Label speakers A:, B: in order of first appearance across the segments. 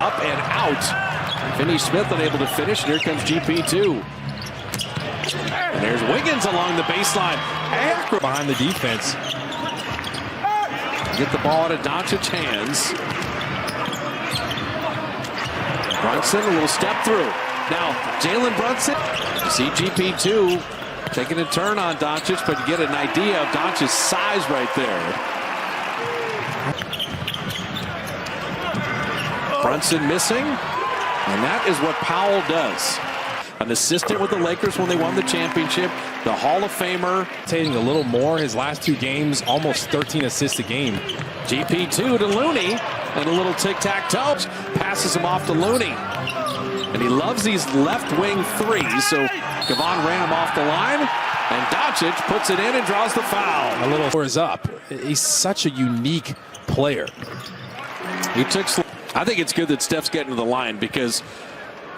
A: up and out. Finney Smith unable to finish. Here comes GP2. And there's Wiggins along the baseline. Akron
B: behind the defense.
A: Get the ball out of Doncic's hands. Brunson, a little step through. Now, Jalen Brunson. You see GP2 taking a turn on Doncic, but you get an idea of Doncic's size right there. Brunson missing, and that is what Powell does. An assistant with the Lakers when they won the championship, the Hall of Famer.
B: Taking a little more his last 2 games, almost 13 assists a game.
A: GP2 to Looney, and a little tic-tac-toe. Passes him off to Looney. And he loves these left wing threes, so Gavon ran him off the line, and Doncic puts it in and draws the foul.
B: A little fours up. He's such a unique player.
A: He took. I think it's good that Steph's getting to the line because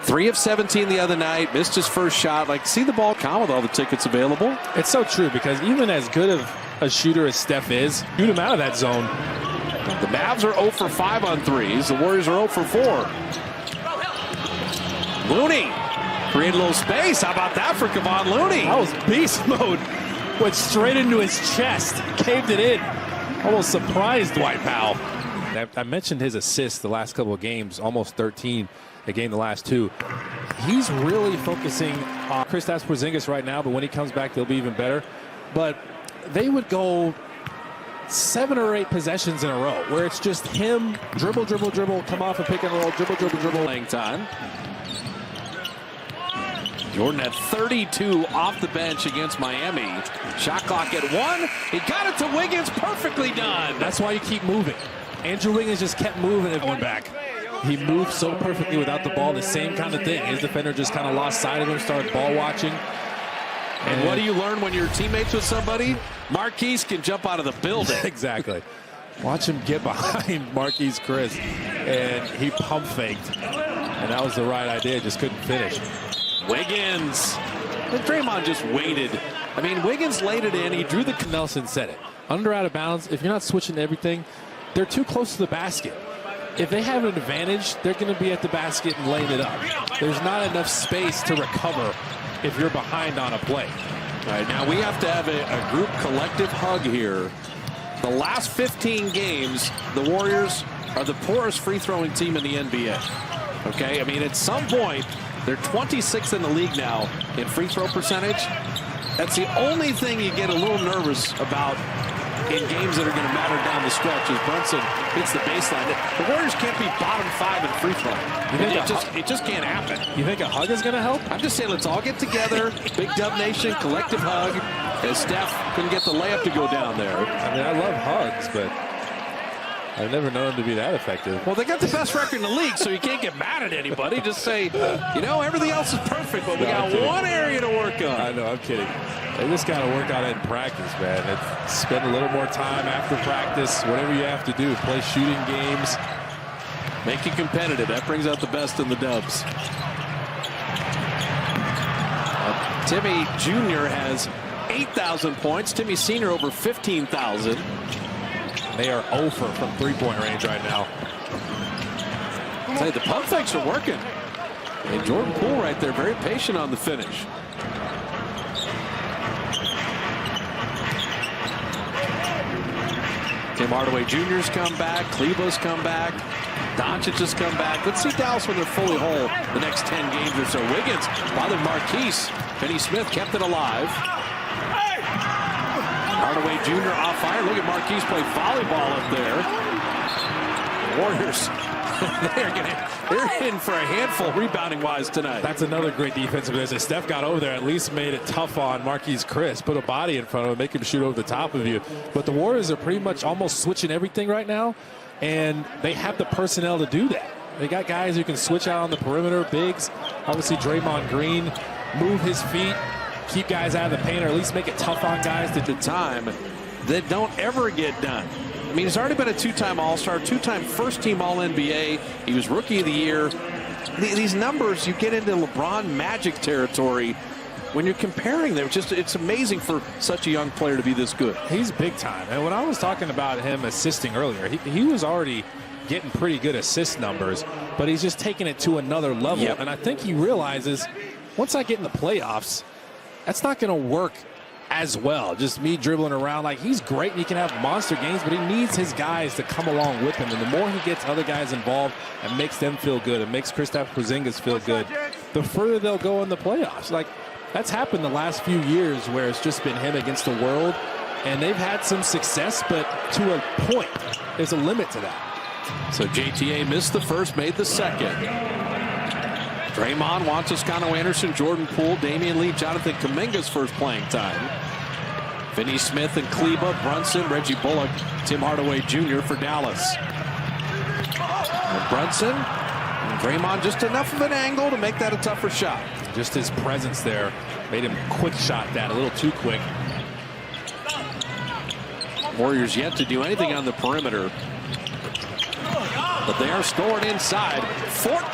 A: 3 of 17 the other night, missed his first shot. Like, see the ball count with all the tickets available.
B: It's so true because even as good of a shooter as Steph is, shoot him out of that zone.
A: The Mavs are 0 for 5 on threes. The Warriors are 0 for 4. Looney created a little space. How about that for Kevon Looney?
B: That was beast mode. Went straight into his chest, caved it in. Almost surprised Dwight Powell. I mentioned his assists the last couple of games, almost 13 a game the last 2. He's really focusing on Kristaps Porzingis right now, but when he comes back, they'll be even better. But they would go 7 or 8 possessions in a row where it's just him dribble, dribble, dribble, come off a pick and roll, dribble, dribble, dribble.
A: Playing time. Jordan at 32 off the bench against Miami. Shot clock at 1. He got it to Wiggins. Perfectly done.
B: That's why you keep moving. Andrew Wiggins just kept moving and went back. He moved so perfectly without the ball. The same kind of thing. His defender just kind of lost sight of him, started ball watching.
A: And what do you learn when you're teammates with somebody? Marquise can jump out of the building.
B: Exactly. Watch him get behind Marquise Chris, and he pump faked. And that was the right idea, just couldn't finish.
A: Wiggins. And Draymond just waited. I mean, Wiggins laid it in. He drew the...
B: Nelson said it. Under out of bounds, if you're not switching everything, they're too close to the basket. If they have an advantage, they're going to be at the basket and laying it up. There's not enough space to recover if you're behind on a play.
A: All right, now we have to have a group collective hug here. The last 15 games, the Warriors are the poorest free-throwing team in the NBA. Okay, I mean, at some point, they're 26th in the league now in free throw percentage. That's the only thing you get a little nervous about in games that are going to matter down the stretch as Brunson hits the baseline. The Warriors can't be bottom 5 in free throw. It just can't happen.
B: You think a hug is going to help?
A: I'm just saying, let's all get together. Big Dub Nation, collective hug. As Steph couldn't get the layup to go down there.
B: I mean, I love hugs, but I've never known them to be that effective.
A: Well, they got the best record in the league, so you can't get mad at anybody. Just say, you know, everything else is perfect, but we got one area to work on.
B: I know, I'm kidding. They just got to work on it in practice, man. Spend a little more time after practice, whatever you have to do. Play shooting games.
A: Make it competitive. That brings out the best in the Dubs. Timmy Jr. has 8,000 points. Timmy Sr. over 15,000.
B: They are 0 from three-point range right now.
A: I'll tell you, the pump fakes are working. And Jordan Poole right there, very patient on the finish. Tim Hardaway Jr.'s come back. Kleba's come back. Doncic has come back. Let's see Dallas when they're fully whole the next 10 games or so. Wiggins bothered Marquise. Finney Smith kept it alive. Hardaway Jr. off fire. Look at Marquise play volleyball up there. The Warriors, they're in for a handful rebounding-wise tonight.
B: That's another great defensive possession. Steph got over there, at least made it tough on Marquise Chris. Put a body in front of him, make him shoot over the top of you. But the Warriors are pretty much almost switching everything right now, and they have the personnel to do that. They got guys who can switch out on the perimeter, bigs. Obviously, Draymond Green, move his feet, keep guys out of the paint, or at least make it tough on guys
A: at the time that don't ever get done. I mean, he's already been a 2-time All-Star, 2-time first-team All-NBA. He was Rookie of the Year. These numbers, you get into LeBron Magic territory when you're comparing them. It's amazing for such a young player to be this good.
B: He's big time. And when I was talking about him assisting earlier, he was already getting pretty good assist numbers. but he's just taking it to another level.
A: Yep.
B: And I think he realizes once I get in the playoffs, that's not going to work as well. Just me dribbling around. Like, he's great and he can have monster games, but he needs his guys to come along with him. And the more he gets other guys involved and makes them feel good and makes Kristaps Porzingis feel good, the further they'll go in the playoffs. Like, that's happened the last few years where it's just been him against the world. And they've had some success, but to a point, there's a limit to that.
A: So JTA missed the first, made the second. Draymond wants Toscano Anderson, Jordan Poole, Damian Lee, Jonathan Kuminga's first playing time. Finney Smith and Kleba, Brunson, Reggie Bullock, Tim Hardaway Jr. for Dallas. And Brunson and Draymond just enough of an angle to make that a tougher shot.
B: Just his presence there made him quick shot that a little too quick.
A: Warriors yet to do anything on the perimeter, but they are scoring inside. 14